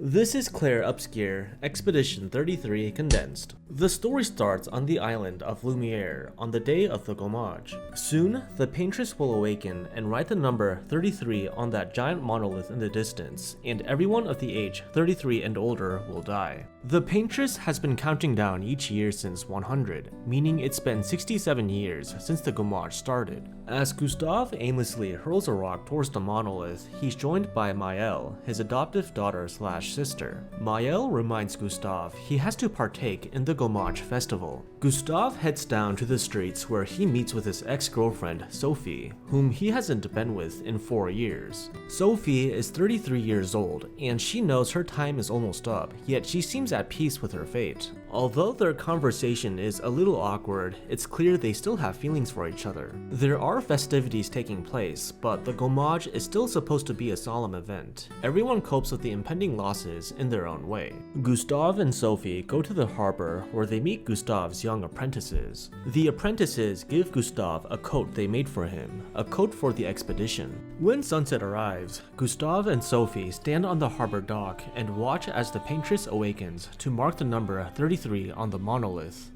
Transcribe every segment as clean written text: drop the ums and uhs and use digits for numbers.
This is Clair Obscur, Expedition 33 Condensed. The story starts on the island of Lumiere on the day of the Gommage. Soon, the Paintress will awaken and write the number 33 on that giant monolith in the distance, and everyone of the age 33 and older will die. The Paintress has been counting down each year since 100, meaning it's been 67 years since the Gommage started. As Gustave aimlessly hurls a rock towards the monolith, he's joined by Maëlle, his adoptive daughter/sister. Maëlle reminds Gustave he has to partake in the Gommage festival. Gustave heads down to the streets where he meets with his ex-girlfriend, Sophie, whom he hasn't been with in 4 years. Sophie is 33 years old, and she knows her time is almost up, yet she seems at peace with her fate. Although their conversation is a little awkward, it's clear they still have feelings for each other. There are festivities taking place, but the Gommage is still supposed to be a solemn event. Everyone copes with the impending losses in their own way. Gustave and Sophie go to the harbor where they meet Gustave's young apprentices. The apprentices give Gustave a coat they made for him, a coat for the expedition. When sunset arrives, Gustave and Sophie stand on the harbor dock and watch as the Paintress awakens to mark the number 33 on the monolith.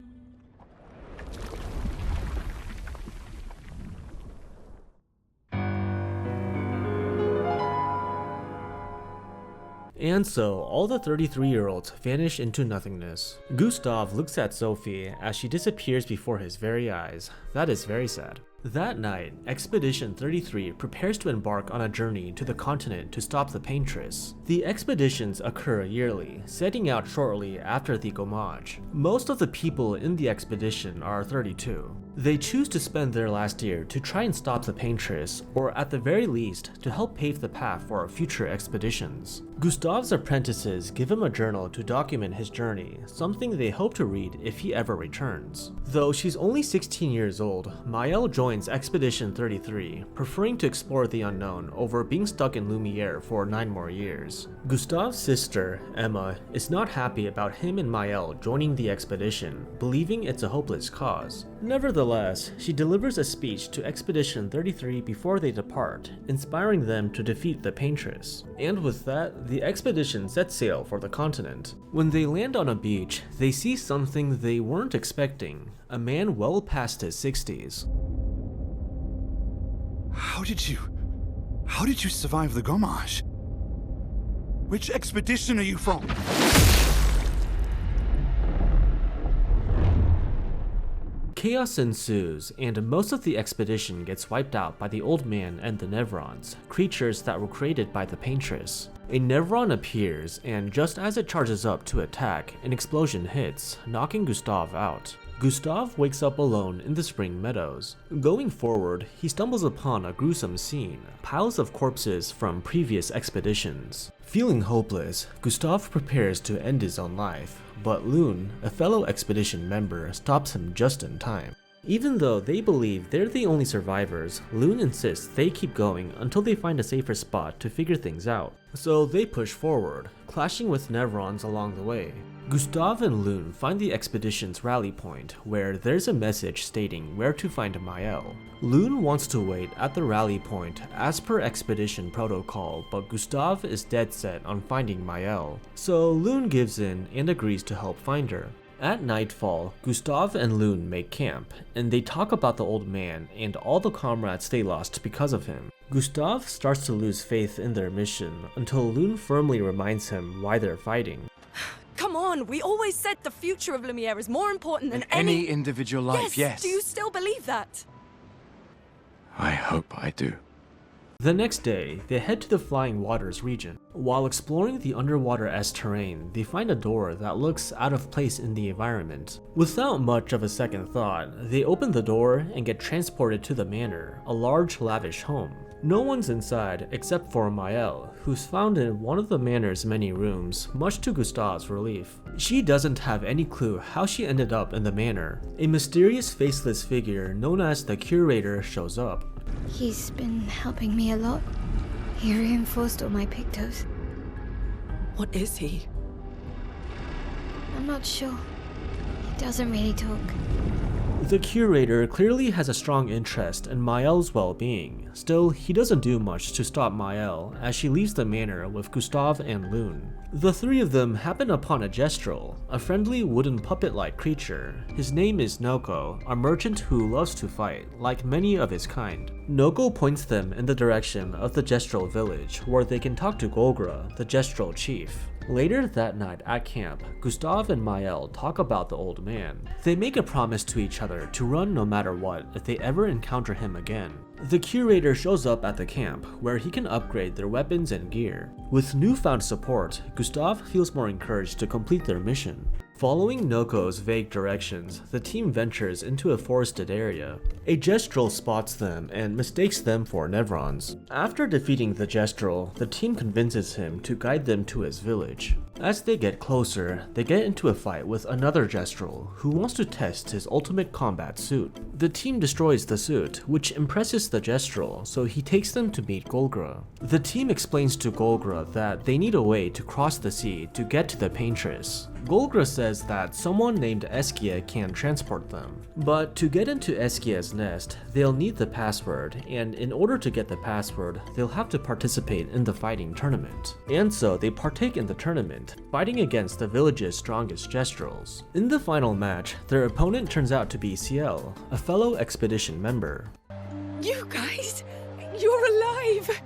And so, all the 33-year-olds vanish into nothingness. Gustave looks at Sophie as she disappears before his very eyes. That is very sad. That night, Expedition 33 prepares to embark on a journey to the continent to stop the Paintress. The expeditions occur yearly, setting out shortly after the Gommage. Most of the people in the expedition are 32. They choose to spend their last year to try and stop the Paintress, or at the very least, to help pave the path for future expeditions. Gustave's apprentices give him a journal to document his journey, something they hope to read if he ever returns. Though she's only 16 years old, Maëlle joins Expedition 33, preferring to explore the unknown over being stuck in Lumiere for 9 more years. Gustave's sister, Emma, is not happy about him and Maëlle joining the expedition, believing it's a hopeless cause. Nevertheless, she delivers a speech to Expedition 33 before they depart, inspiring them to defeat the Paintress. And with that, the expedition sets sail for the continent. When they land on a beach, they see something they weren't expecting, a man well past his 60s. How did you survive the Gommage? Which expedition are you from? Chaos ensues, and most of the expedition gets wiped out by the old man and the Nevrons, creatures that were created by the Paintress. A Nevron appears, and just as it charges up to attack, an explosion hits, knocking Gustave out. Gustave wakes up alone in the spring meadows. Going forward, he stumbles upon a gruesome scene, piles of corpses from previous expeditions. Feeling hopeless, Gustave prepares to end his own life, but Lune, a fellow expedition member, stops him just in time. Even though they believe they're the only survivors, Lune insists they keep going until they find a safer spot to figure things out. So they push forward, clashing with Nevrons along the way. Gustave and Lune find the expedition's rally point, where there's a message stating where to find Maëlle. Lune wants to wait at the rally point as per expedition protocol, but Gustave is dead set on finding Maëlle. So Lune gives in and agrees to help find her. At nightfall, Gustave and Lune make camp, and they talk about the old man and all the comrades they lost because of him. Gustave starts to lose faith in their mission until Lune firmly reminds him why they're fighting. Come on, we always said the future of Lumiere is more important than Any individual life, yes. Do you still believe that? I hope I do. The next day, they head to the Flying Waters region. While exploring the underwater-esque terrain, they find a door that looks out of place in the environment. Without much of a second thought, they open the door and get transported to the manor, a large, lavish home. No one's inside except for Maëlle, who's found in one of the manor's many rooms, much to Gustave's relief. She doesn't have any clue how she ended up in the manor. A mysterious faceless figure known as the Curator shows up. He's been helping me a lot. He reinforced all my pictos. What is he? I'm not sure. He doesn't really talk. The curator clearly has a strong interest in Mael's well-being. Still, he doesn't do much to stop Mael as she leaves the manor with Gustave and Lune. The three of them happen upon a gestrel, a friendly wooden puppet-like creature. His name is Noko, a merchant who loves to fight, like many of his kind. Noko points them in the direction of the gestrel village, where they can talk to Golgra, the gestrel chief. Later that night at camp, Gustave and Mael talk about the old man. They make a promise to each other to run no matter what if they ever encounter him again. The curator shows up at the camp, where he can upgrade their weapons and gear. With newfound support, Gustave feels more encouraged to complete their mission. Following Noko's vague directions, the team ventures into a forested area. A gestrel spots them and mistakes them for Nevrons. After defeating the gestrel, the team convinces him to guide them to his village. As they get closer, they get into a fight with another gestrel who wants to test his ultimate combat suit. The team destroys the suit, which impresses the gestrel, so he takes them to meet Golgra. The team explains to Golgra that they need a way to cross the sea to get to the Paintress. Golgra says that someone named Eskia can transport them. But to get into Eskia's nest, they'll need the password, and in order to get the password, they'll have to participate in the fighting tournament. And so they partake in the tournament, fighting against the village's strongest gestrels. In the final match, their opponent turns out to be Ciel, a fellow expedition member. You guys, you're alive!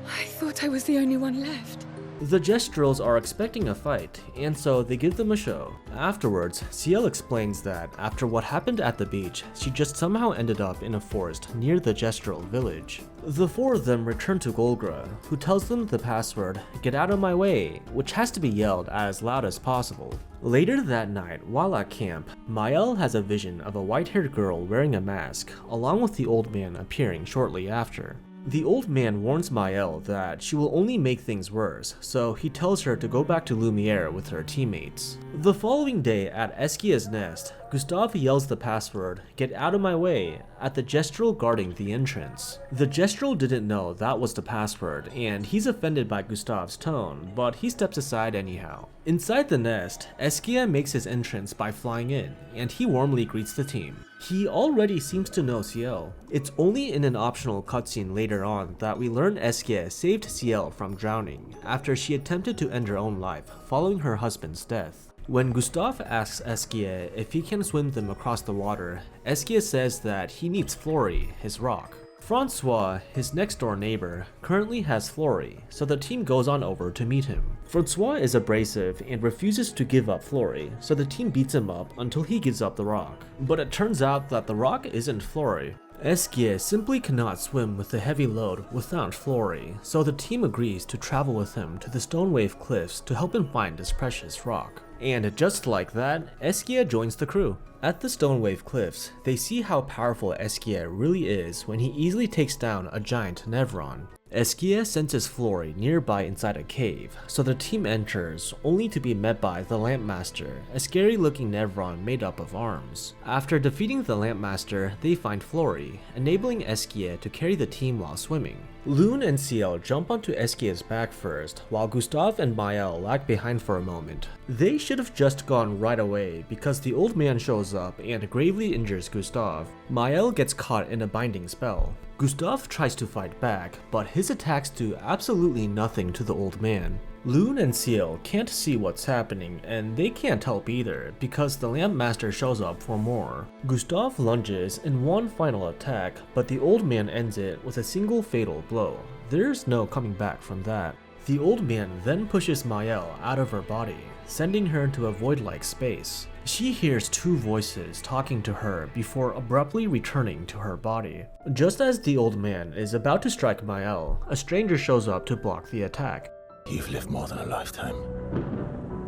I thought I was the only one left. The gestrels are expecting a fight, and so they give them a show. Afterwards, Ciel explains that after what happened at the beach, she just somehow ended up in a forest near the gestrel village. The four of them return to Golgra, who tells them the password, "Get out of my way," which has to be yelled as loud as possible. Later that night, while at camp, Mael has a vision of a white-haired girl wearing a mask, along with the old man appearing shortly after. The old man warns Mael that she will only make things worse, so he tells her to go back to Lumiere with her teammates. The following day at Eskia's nest, Gustave yells the password, "Get out of my way," at the gestrel guarding the entrance. The gestrel didn't know that was the password, and he's offended by Gustave's tone, but he steps aside anyhow. Inside the nest, Eskia makes his entrance by flying in, and he warmly greets the team. He already seems to know Ciel. It's only in an optional cutscene later on that we learn Eskia saved Ciel from drowning after she attempted to end her own life following her husband's death. When Gustave asks Eskia if he can swim them across the water, Eskia says that he needs Flory, his rock. Francois, his next-door neighbor, currently has Flory, so the team goes on over to meet him. Francois is abrasive and refuses to give up Flory, so the team beats him up until he gives up the rock. But it turns out that the rock isn't Flory. Eskia simply cannot swim with the heavy load without Flory, so the team agrees to travel with him to the Stonewave Cliffs to help him find this precious rock. And just like that, Eskia joins the crew. At the Stonewave Cliffs, they see how powerful Eskia really is when he easily takes down a giant Nevron. Eskia senses Flory nearby inside a cave, so the team enters, only to be met by the Lampmaster, a scary-looking Nevron made up of arms. After defeating the Lampmaster, they find Flory, enabling Eskia to carry the team while swimming. Lune and Ciel jump onto Eskia's back first, while Gustave and Mael lag behind for a moment. They should have just gone right away because the old man shows up and gravely injures Gustave. Mael gets caught in a binding spell. Gustave tries to fight back, but his attacks do absolutely nothing to the old man. Lune and Ciel can't see what's happening, and they can't help either because the Lampmaster shows up for more. Gustave lunges in one final attack, but the old man ends it with a single fatal blow. There's no coming back from that. The old man then pushes Mael out of her body, sending her into a void-like space. She hears two voices talking to her before abruptly returning to her body. Just as the old man is about to strike Mael, a stranger shows up to block the attack. You've lived more than a lifetime.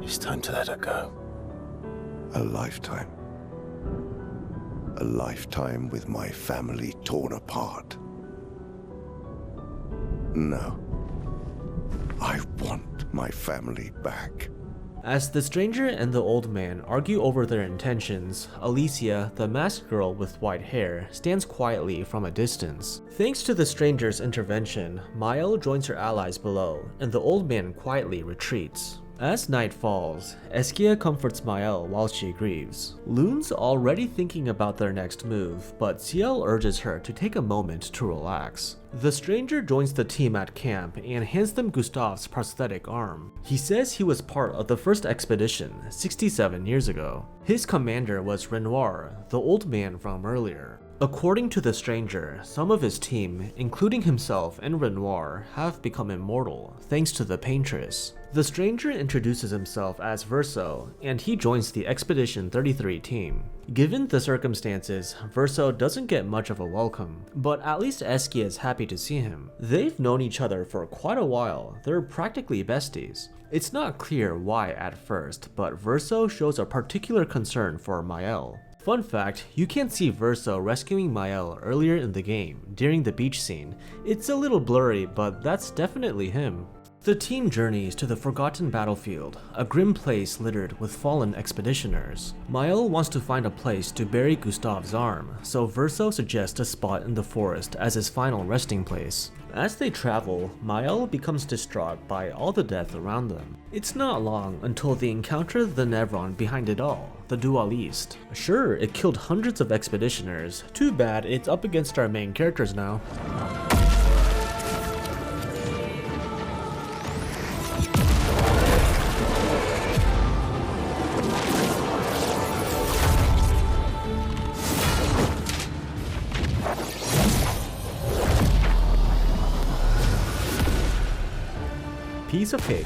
It's time to let her go. A lifetime. A lifetime with my family torn apart. No. I want my family back. As the stranger and the old man argue over their intentions, Alicia, the masked girl with white hair, stands quietly from a distance. Thanks to the stranger's intervention, Mael joins her allies below, and the old man quietly retreats. As night falls, Eskia comforts Mael while she grieves. Loon's already thinking about their next move, but Ciel urges her to take a moment to relax. The stranger joins the team at camp and hands them Gustave's prosthetic arm. He says he was part of the first expedition 67 years ago. His commander was Renoir, the old man from earlier. According to the stranger, some of his team, including himself and Renoir, have become immortal thanks to the Paintress. The stranger introduces himself as Verso, and he joins the Expedition 33 team. Given the circumstances, Verso doesn't get much of a welcome, but at least Eskia is happy to see him. They've known each other for quite a while, they're practically besties. It's not clear why at first, but Verso shows a particular concern for Mael. Fun fact, you can see Verso rescuing Mael earlier in the game, during the beach scene. It's a little blurry, but that's definitely him. The team journeys to the Forgotten Battlefield, a grim place littered with fallen expeditioners. Mael wants to find a place to bury Gustave's arm, so Verso suggests a spot in the forest as his final resting place. As they travel, Mael becomes distraught by all the death around them. It's not long until they encounter the Nevron behind it all, the Dualiste. Sure, it killed hundreds of expeditioners, too bad it's up against our main characters now. Piece of cake.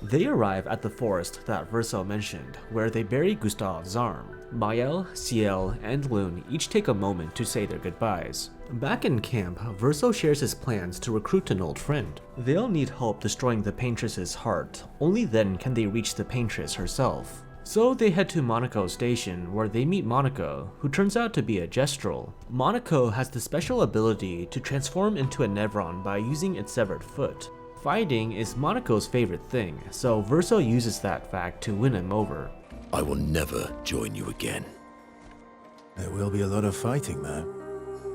They arrive at the forest that Verso mentioned, where they bury Gustave's arm. Mael, Ciel, and Loon each take a moment to say their goodbyes. Back in camp, Verso shares his plans to recruit an old friend. They'll need help destroying the Paintress's heart, only then can they reach the Paintress herself. So they head to Monaco Station, where they meet Monaco, who turns out to be a Gestrel. Monaco has the special ability to transform into a Nevron by using its severed foot. Fighting is Monaco's favorite thing, so Verso uses that fact to win him over. I will never join you again. There will be a lot of fighting, though.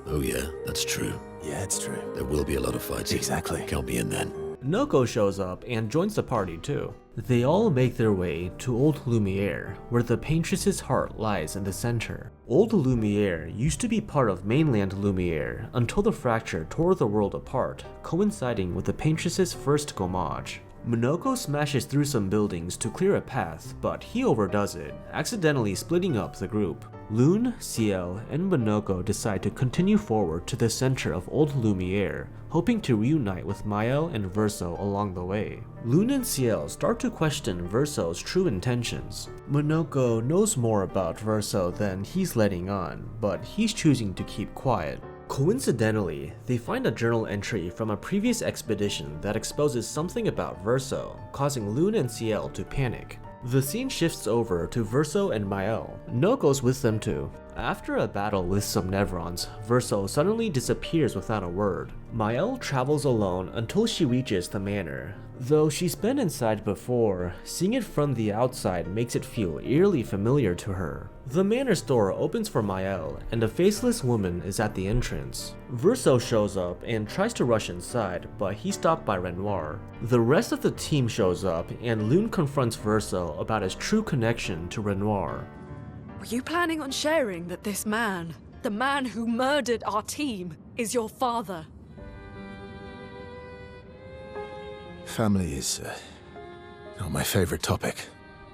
Oh yeah, that's true. Yeah, it's true. There will be a lot of fighting. Exactly. Count me in then. Noko shows up and joins the party too. They all make their way to Old Lumiere, where the Paintress's heart lies in the center. Old Lumiere used to be part of mainland Lumiere until the fracture tore the world apart, coinciding with the Paintress's first Gommage. Minoko smashes through some buildings to clear a path, but he overdoes it, accidentally splitting up the group. Loon, Ciel, and Minoko decide to continue forward to the center of Old Lumiere, hoping to reunite with Mael and Verso along the way. Loon and Ciel start to question Verso's true intentions. Minoko knows more about Verso than he's letting on, but he's choosing to keep quiet. Coincidentally, they find a journal entry from a previous expedition that exposes something about Verso, causing Loon and Ciel to panic. The scene shifts over to Verso and Mael. Noko's with them too. After a battle with some Nevrons, Verso suddenly disappears without a word. Mael travels alone until she reaches the manor. Though she's been inside before, seeing it from the outside makes it feel eerily familiar to her. The manor's door opens for Mael, and a faceless woman is at the entrance. Verso shows up and tries to rush inside, but he's stopped by Renoir. The rest of the team shows up, and Loon confronts Verso about his true connection to Renoir. Were you planning on sharing that this man, the man who murdered our team, is your father? Family is not my favorite topic.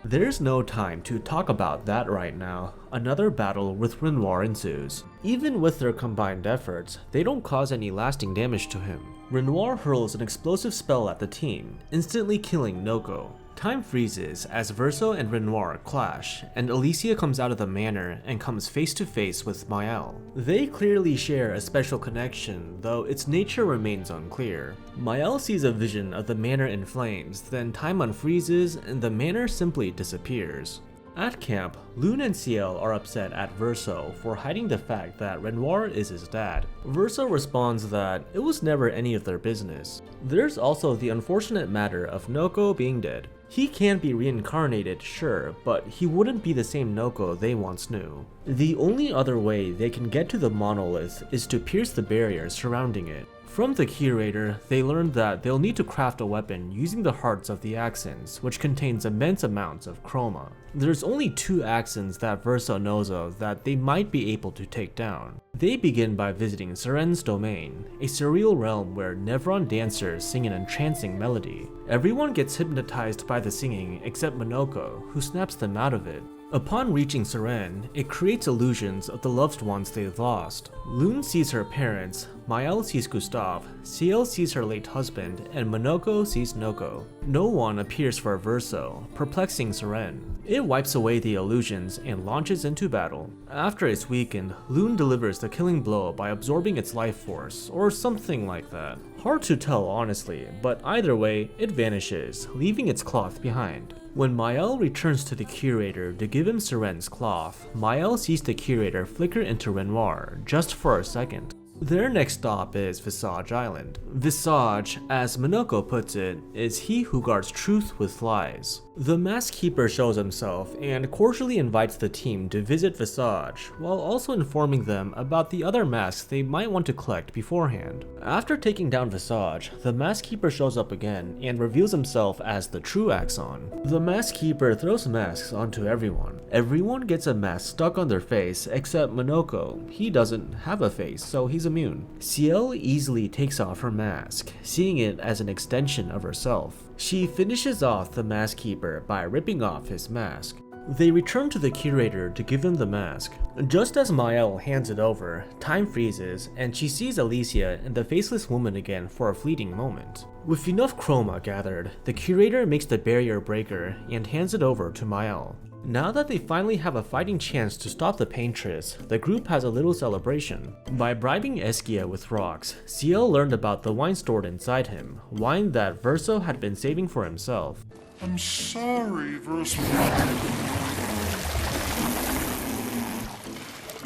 There's no time to talk about that right now. Another battle with Renoir ensues. Even with their combined efforts, they don't cause any lasting damage to him. Renoir hurls an explosive spell at the team, instantly killing Noko. Time freezes as Verso and Renoir clash, and Alicia comes out of the manor and comes face to face with Mael. They clearly share a special connection, though its nature remains unclear. Mael sees a vision of the manor in flames, then time unfreezes and the manor simply disappears. At camp, Loon and Ciel are upset at Verso for hiding the fact that Renoir is his dad. Verso responds that it was never any of their business. There's also the unfortunate matter of Noko being dead. He can be reincarnated, sure, but he wouldn't be the same Noko they once knew. The only other way they can get to the monolith is to pierce the barrier surrounding it. From the curator, they learned that they'll need to craft a weapon using the hearts of the Axons, which contains immense amounts of chroma. There's only 2 Axons that Verso knows of that they might be able to take down. They begin by visiting Seren's domain, a surreal realm where Nevron dancers sing an entrancing melody. Everyone gets hypnotized by the singing except Monoko, who snaps them out of it. Upon reaching Seren, it creates illusions of the loved ones they've lost. Lune sees her parents, Mael sees Gustave, Ciel sees her late husband, and Monoko sees Noko. No one appears for Verso, perplexing Seren. It wipes away the illusions and launches into battle. After it's weakened, Lune delivers the killing blow by absorbing its life force, or something like that. Hard to tell honestly, but either way, it vanishes, leaving its cloth behind. When Mael returns to the curator to give him Seren's cloth, Mael sees the curator flicker into Renoir, just for a second. Their next stop is Visage Island. Visage, as Monoko puts it, is he who guards truth with lies. The Mask Keeper shows himself and cordially invites the team to visit Visage, while also informing them about the other masks they might want to collect beforehand. After taking down Visage, the Mask Keeper shows up again and reveals himself as the true Axon. The Mask Keeper throws masks onto everyone. Everyone gets a mask stuck on their face except Monoko. He doesn't have a face, so he's immune. Ciel easily takes off her mask, seeing it as an extension of herself. She finishes off the Mask Keeper by ripping off his mask. They return to the curator to give him the mask. Just as Mael hands it over, time freezes and she sees Alicia and the faceless woman again for a fleeting moment. With enough chroma gathered, the curator makes the barrier breaker and hands it over to Mael. Now that they finally have a fighting chance to stop the Paintress, the group has a little celebration. By bribing Eskia with rocks, Ciel learned about the wine stored inside him, wine that Verso had been saving for himself. I'm sorry, Verso.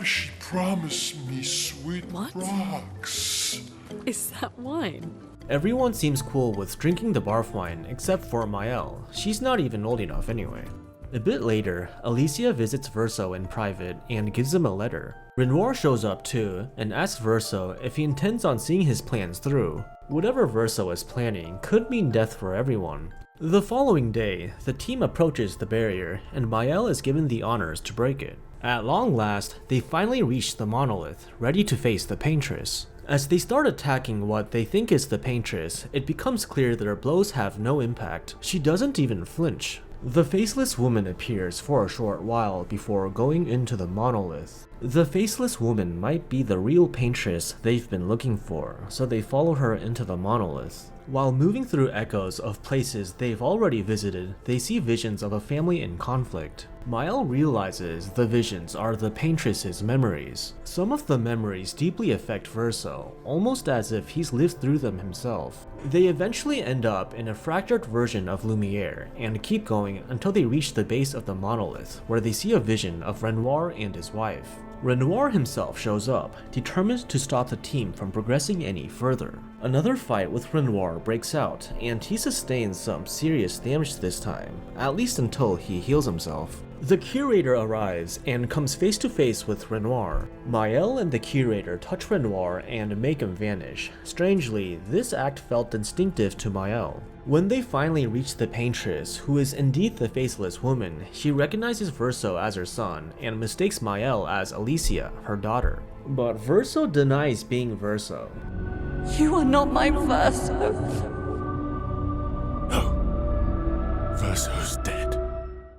She promised me sweet rocks. Is that wine? Everyone seems cool with drinking the barf wine except for Mael. She's not even old enough anyway. A bit later, Alicia visits Verso in private and gives him a letter. Renoir shows up too and asks Verso if he intends on seeing his plans through. Whatever Verso is planning could mean death for everyone. The following day, the team approaches the barrier and Mael is given the honors to break it. At long last, they finally reach the monolith, ready to face the Paintress. As they start attacking what they think is the Paintress, it becomes clear that her blows have no impact. She doesn't even flinch. The faceless woman appears for a short while before going into the monolith. The faceless woman might be the real Paintress they've been looking for, so they follow her into the monolith. While moving through echoes of places they've already visited, they see visions of a family in conflict. Mael realizes the visions are the Paintress's memories. Some of the memories deeply affect Verso, almost as if he's lived through them himself. They eventually end up in a fractured version of Lumiere, and keep going until they reach the base of the monolith, where they see a vision of Renoir and his wife. Renoir himself shows up, determined to stop the team from progressing any further. Another fight with Renoir breaks out, and he sustains some serious damage this time, at least until he heals himself. The curator arrives and comes face to face with Renoir. Mael and the curator touch Renoir and make him vanish. Strangely, this act felt instinctive to Mael. When they finally reach the Paintress, who is indeed the faceless woman, she recognizes Verso as her son and mistakes Mael as Alicia, her daughter. But Verso denies being Verso. You are not my Verso. No. Verso's dead.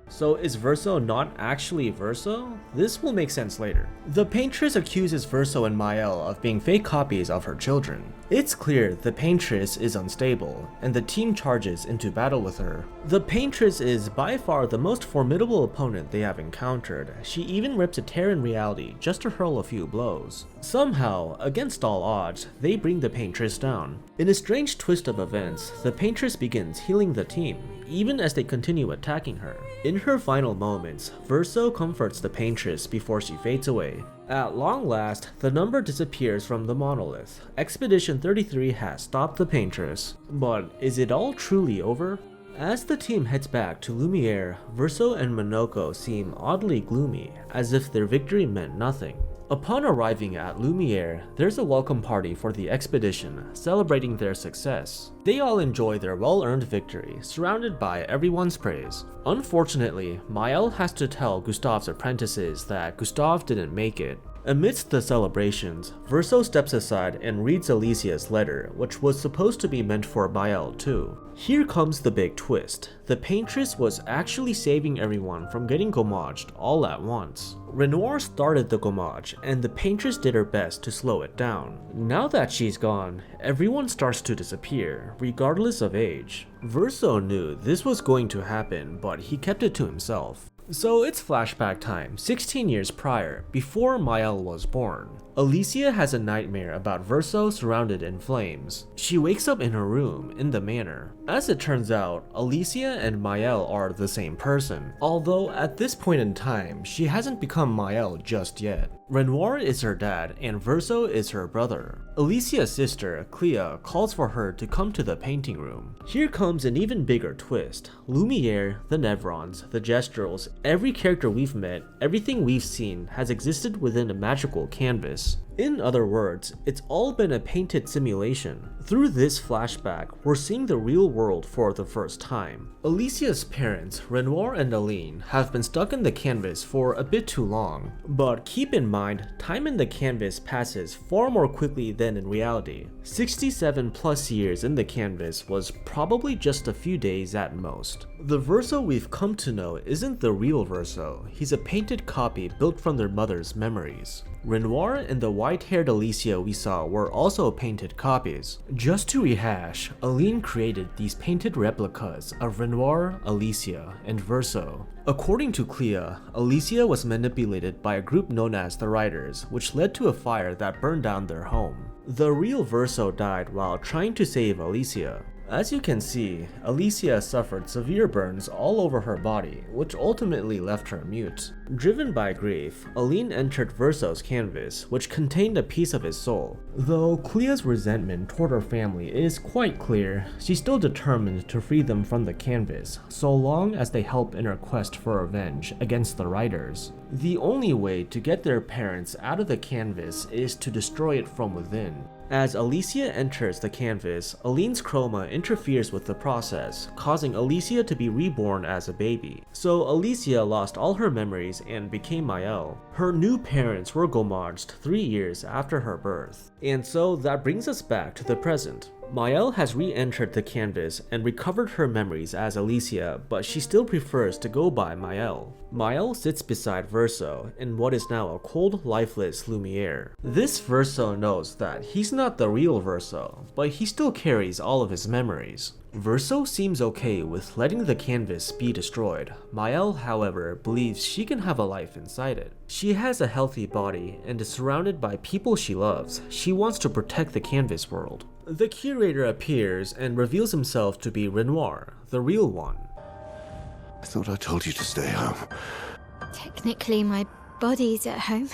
So is Verso not actually Verso? This will make sense later. The Paintress accuses Verso and Mael of being fake copies of her children. It's clear the Paintress is unstable, and the team charges into battle with her. The Paintress is by far the most formidable opponent they have encountered. She even rips a tear in reality just to hurl a few blows. Somehow, against all odds, they bring the Paintress down. In a strange twist of events, the Paintress begins healing the team, even as they continue attacking her. In her final moments, Verso comforts the Paintress before she fades away. At long last, the number disappears from the monolith. Expedition 33 has stopped the Paintress. But is it all truly over? As the team heads back to Lumiere, Verso and Minoko seem oddly gloomy, as if their victory meant nothing. Upon arriving at Lumiere, there's a welcome party for the expedition, celebrating their success. They all enjoy their well-earned victory, surrounded by everyone's praise. Unfortunately, Maël has to tell Gustave's apprentices that Gustave didn't make it. Amidst the celebrations, Verso steps aside and reads Alicia's letter, which was supposed to be meant for Maël too. Here comes the big twist. The paintress was actually saving everyone from getting gommaged all at once. Renoir started the gommage, and the paintress did her best to slow it down. Now that she's gone, everyone starts to disappear, regardless of age. Verso knew this was going to happen, but he kept it to himself. So it's flashback time, 16 years prior, before Maël was born. Alicia has a nightmare about Verso surrounded in flames. She wakes up in her room, in the manor. As it turns out, Alicia and Maël are the same person, although at this point in time, she hasn't become Maël just yet. Renoir is her dad, and Verso is her brother. Alicia's sister, Clea, calls for her to come to the painting room. Here comes an even bigger twist. Lumiere, the Nevrons, the Gestrals, every character we've met, everything we've seen has existed within a magical canvas. In other words, it's all been a painted simulation. Through this flashback, we're seeing the real world for the first time. Alicia's parents, Renoir and Aline, have been stuck in the canvas for a bit too long. But keep in mind, time in the canvas passes far more quickly than in reality. 67 plus years in the canvas was probably just a few days at most. The Verso we've come to know isn't the real Verso. He's a painted copy built from their mother's memories. Renoir and the white-haired Alicia we saw were also painted copies. Just to rehash, Aline created these painted replicas of Renoir, Alicia, and Verso. According to Clea, Alicia was manipulated by a group known as the Riders, which led to a fire that burned down their home. The real Verso died while trying to save Alicia. As you can see, Alicia suffered severe burns all over her body, which ultimately left her mute. Driven by grief, Aline entered Verso's canvas, which contained a piece of his soul. Though Clea's resentment toward her family is quite clear, she's still determined to free them from the canvas, so long as they help in her quest for revenge against the Riders. The only way to get their parents out of the canvas is to destroy it from within. As Alicia enters the canvas, Aline's chroma interferes with the process, causing Alicia to be reborn as a baby. So Alicia lost all her memories and became Maël. Her new parents were gommaged 3 years after her birth. And so that brings us back to the present. Maël has re-entered the canvas and recovered her memories as Alicia, but she still prefers to go by Maël. Maël sits beside Verso in what is now a cold, lifeless Lumiere. This Verso knows that he's not the real Verso, but he still carries all of his memories. Verso seems okay with letting the canvas be destroyed. Maël, however, believes she can have a life inside it. She has a healthy body and is surrounded by people she loves. She wants to protect the canvas world. The curator appears and reveals himself to be Renoir, the real one. I thought I told you to stay home. Technically, my body's at home.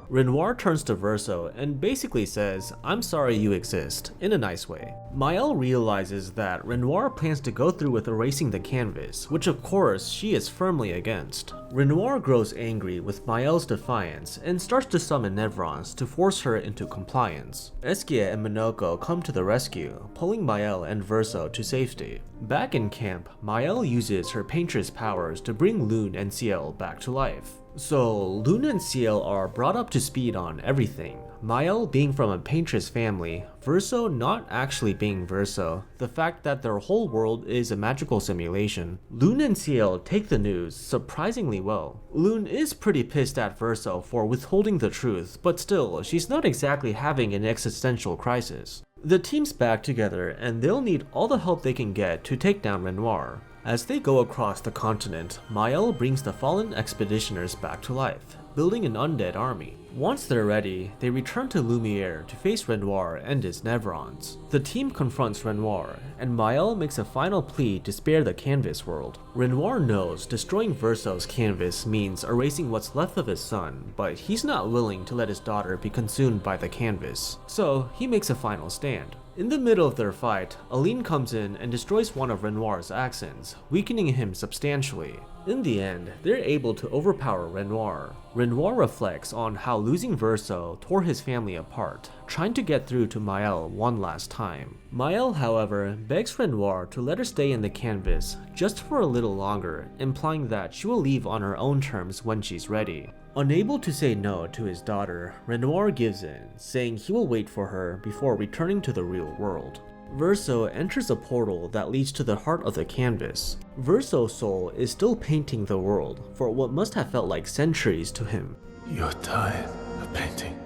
Renoir turns to Verso and basically says, "I'm sorry you exist," in a nice way. Maël realizes that Renoir plans to go through with erasing the canvas, which of course she is firmly against. Renoir grows angry with Maël's defiance and starts to summon Nevrons to force her into compliance. Eskia and Minoko come to the rescue, pulling Maël and Verso to safety. Back in camp, Maël uses her paintress powers to bring Lune and Ciel back to life. So, Lune and Ciel are brought up to speed on everything. Maël being from a paintress family, Verso not actually being Verso, the fact that their whole world is a magical simulation. Lune and Ciel take the news surprisingly well. Lune is pretty pissed at Verso for withholding the truth, but still, she's not exactly having an existential crisis. The team's back together and they'll need all the help they can get to take down Renoir. As they go across the continent, Maël brings the fallen expeditioners back to life, building an undead army. Once they're ready, they return to Lumiere to face Renoir and his Nevrons. The team confronts Renoir, and Maël makes a final plea to spare the canvas world. Renoir knows destroying Verso's canvas means erasing what's left of his son, but he's not willing to let his daughter be consumed by the canvas. So he makes a final stand. In the middle of their fight, Aline comes in and destroys one of Renoir's accents, weakening him substantially. In the end, they're able to overpower Renoir. Renoir reflects on how losing Verso tore his family apart, trying to get through to Maëlle one last time. Maëlle, however, begs Renoir to let her stay in the canvas just for a little longer, implying that she will leave on her own terms when she's ready. Unable to say no to his daughter, Renoir gives in, saying he will wait for her before returning to the real world. Verso enters a portal that leads to the heart of the canvas. Verso's soul is still painting the world for what must have felt like centuries to him. You're tired of painting,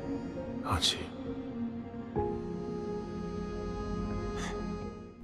aren't you?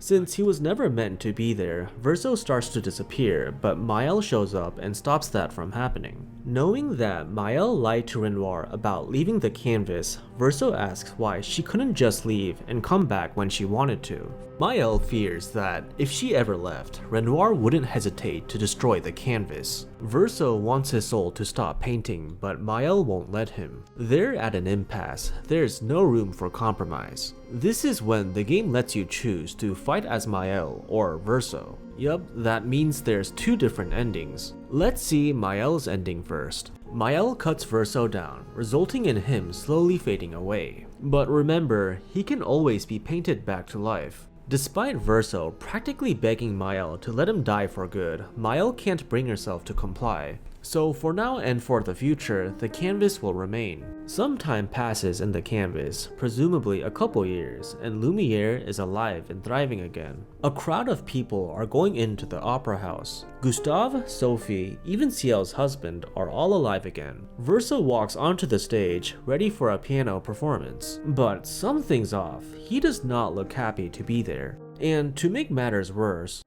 Since he was never meant to be there, Verso starts to disappear, but Maëlle shows up and stops that from happening. Knowing that Maëlle lied to Renoir about leaving the canvas, Verso asks why she couldn't just leave and come back when she wanted to. Maëlle fears that if she ever left, Renoir wouldn't hesitate to destroy the canvas. Verso wants his soul to stop painting, but Maëlle won't let him. They're at an impasse. There's no room for compromise. This is when the game lets you choose to fight as Maëlle or Verso. Yup, that means there's two different endings. Let's see Maëlle's ending first. Maëlle cuts Verso down, resulting in him slowly fading away. But remember, he can always be painted back to life. Despite Verso practically begging Maëlle to let him die for good, Maëlle can't bring herself to comply. So for now and for the future, the canvas will remain. Some time passes in the canvas, presumably a couple years, and Lumiere is alive and thriving again. A crowd of people are going into the opera house. Gustave, Sophie, even Ciel's husband are all alive again. Verso walks onto the stage, ready for a piano performance. But something's off. He does not look happy to be there. And to make matters worse,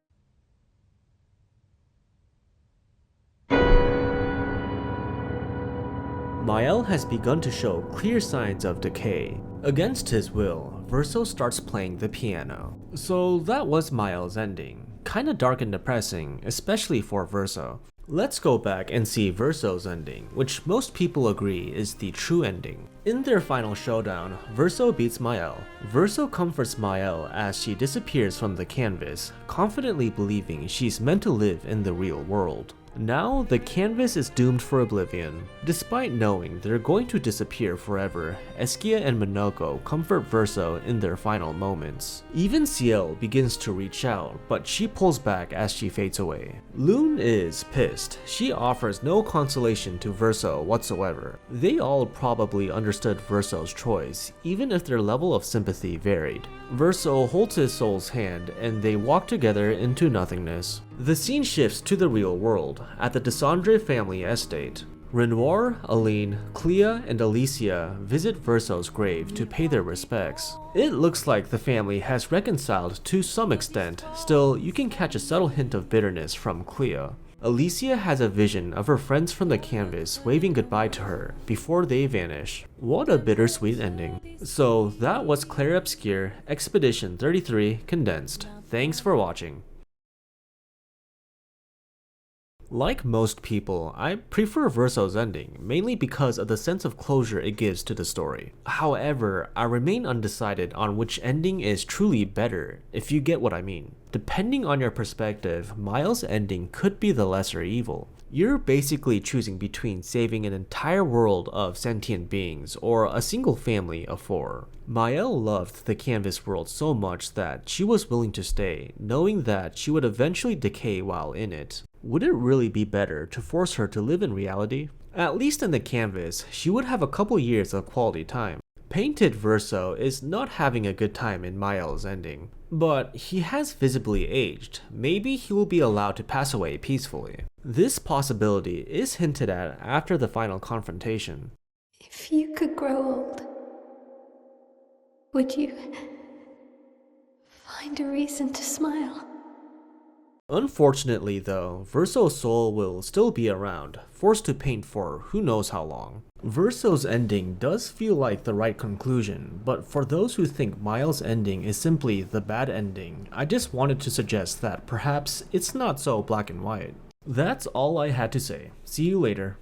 Maëlle has begun to show clear signs of decay. Against his will, Verso starts playing the piano. So that was Maëlle's ending. Kinda dark and depressing, especially for Verso. Let's go back and see Verso's ending, which most people agree is the true ending. In their final showdown, Verso beats Maëlle. Verso comforts Maëlle as she disappears from the canvas, confidently believing she's meant to live in the real world. Now, the canvas is doomed for oblivion. Despite knowing they're going to disappear forever, Eskia and Minoko comfort Verso in their final moments. Even Ciel begins to reach out, but she pulls back as she fades away. Lune is pissed. She offers no consolation to Verso whatsoever. They all probably understood Verso's choice, even if their level of sympathy varied. Verso holds his soul's hand, and they walk together into nothingness. The scene shifts to the real world, at the Desandre family estate. Renoir, Aline, Clea, and Alicia visit Verso's grave to pay their respects. It looks like the family has reconciled to some extent, still you can catch a subtle hint of bitterness from Clea. Alicia has a vision of her friends from the canvas waving goodbye to her before they vanish. What a bittersweet ending. So that was Clair Obscur Expedition 33 Condensed. Thanks for watching. Like most people, I prefer Verso's ending, mainly because of the sense of closure it gives to the story. However, I remain undecided on which ending is truly better, if you get what I mean. Depending on your perspective, Maëlle's ending could be the lesser evil. You're basically choosing between saving an entire world of sentient beings or a single family of 4. Maëlle loved the canvas world so much that she was willing to stay, knowing that she would eventually decay while in it. Would it really be better to force her to live in reality? At least in the canvas, she would have a couple years of quality time. Painted Verso is not having a good time in Maëlle's ending, but he has visibly aged. Maybe he will be allowed to pass away peacefully. This possibility is hinted at after the final confrontation. If you could grow old, would you find a reason to smile? Unfortunately though, Verso's soul will still be around, forced to paint for who knows how long. Verso's ending does feel like the right conclusion, but for those who think Maëlle's ending is simply the bad ending, I just wanted to suggest that perhaps it's not so black and white. That's all I had to say. See you later.